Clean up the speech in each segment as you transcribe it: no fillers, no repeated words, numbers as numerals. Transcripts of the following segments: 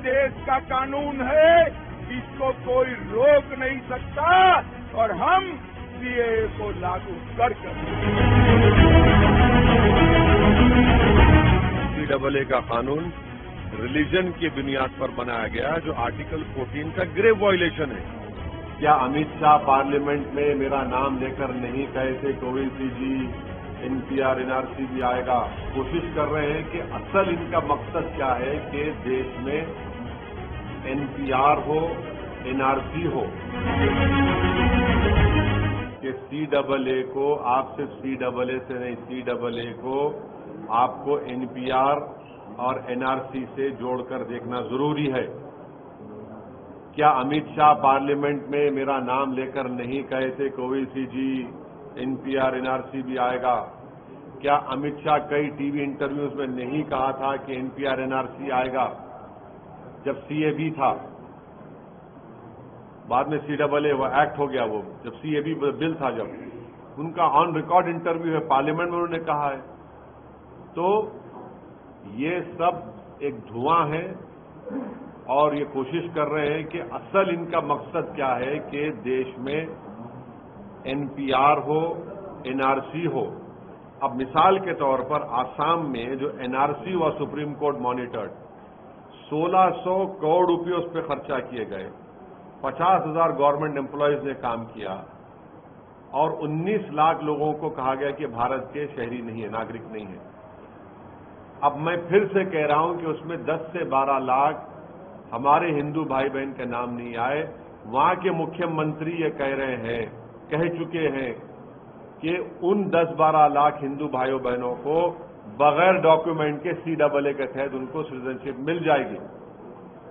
देश का कानून है, इसको कोई रोक नहीं सकता और हम सीएए को लागू कर सीएए का कानून रिलीजन की बुनियाद पर बनाया गया, जो आर्टिकल 14 का ग्रेव वायलेशन है। क्या अमित शाह पार्लियामेंट में मेरा नाम लेकर नहीं कहे थे कि ओवैसी जी एनपीआर एनआरसी भी आएगा? कोशिश कर रहे हैं कि असल इनका मकसद क्या है कि देश में एनपीआर हो, एनआरसी हो, कि सीएए को आप सिर्फ सीएए से नहीं, सीएए को आपको एनपीआर और एनआरसी से जोड़कर देखना जरूरी है। क्या अमित शाह पार्लियामेंट में मेरा नाम लेकर नहीं कहे थे कि ओवैसी जी एनपीआर एनआरसी भी आएगा? क्या अमित शाह कई टीवी इंटरव्यूज में नहीं कहा था कि एनपीआर एनआरसी आएगा जब सीए भी था? बाद में सीएए वो एक्ट हो गया, वो जब सीए भी बिल था, जब उनका ऑन रिकॉर्ड इंटरव्यू है, पार्लियामेंट में उन्होंने कहा है। तो ये सब एक धुआं है और ये कोशिश कर रहे हैं कि असल इनका मकसद क्या है कि देश में एनपीआर हो, एनआरसी हो। अब मिसाल के तौर पर आसाम में जो एनआरसी हुआ, सुप्रीम कोर्ट मॉनिटर्ड, 1600 करोड़ रुपये उस पर खर्चा किए गए, 50,000 गवर्नमेंट एम्प्लॉयज ने काम किया और 19 लाख लोगों को कहा गया कि भारत के शहरी नहीं है, नागरिक नहीं है। अब मैं फिर से कह रहा हूं कि उसमें 10 से 12 लाख हमारे हिंदू भाई बहन के नाम नहीं आए। वहां के मुख्यमंत्री ये कह चुके हैं कि उन 10-12 लाख हिंदू भाइयों बहनों को बगैर डॉक्यूमेंट के सीएए के तहत उनको सिटीजनशिप मिल जाएगी।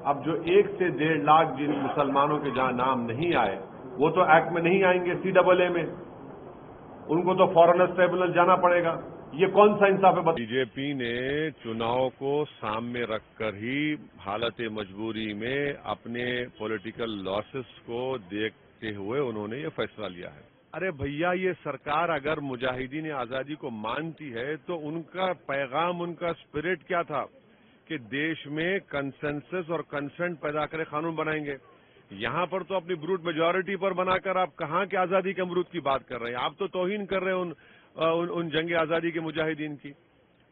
अब जो 1 से 1.5 लाख जिन मुसलमानों के जहां नाम नहीं आए, वो तो एक्ट में नहीं आएंगे, सीएए में, उनको तो फॉरेनर्स ट्राइब्यूनल जाना पड़ेगा। ये कौन सा इंसाफ है? बीजेपी ने चुनाव को सामने रखकर ही हालत मजबूरी में अपने पॉलिटिकल लॉसेस को देखते हुए उन्होंने ये फैसला लिया है। अरे भैया, ये सरकार अगर मुजाहिदीन आजादी को मानती है तो उनका पैगाम, उनका स्पिरिट क्या था कि देश में कंसेंसस और कंसेंट पैदा करे कानून बनाएंगे। यहां पर तो अपनी ब्रूट मेजॉरिटी पर बनाकर आप कहां के आजादी के अमरूद की बात कर रहे हैं? आप तो तौहीन कर रहे हैं उन जंग आजादी के मुजाहिदीन की।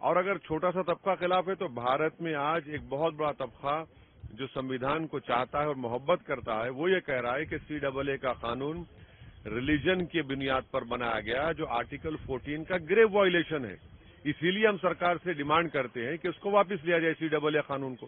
और अगर छोटा सा तबका खिलाफ है तो भारत में आज एक बहुत बड़ा तबका जो संविधान को चाहता है और मोहब्बत करता है, वो ये कह रहा है कि सीएए का कानून रिलीजन की बुनियाद पर बनाया गया, जो आर्टिकल 14 का ग्रेव वायलेशन है। इसीलिए हम सरकार से डिमांड करते हैं कि उसको वापस लिया जाए सीएए कानून को।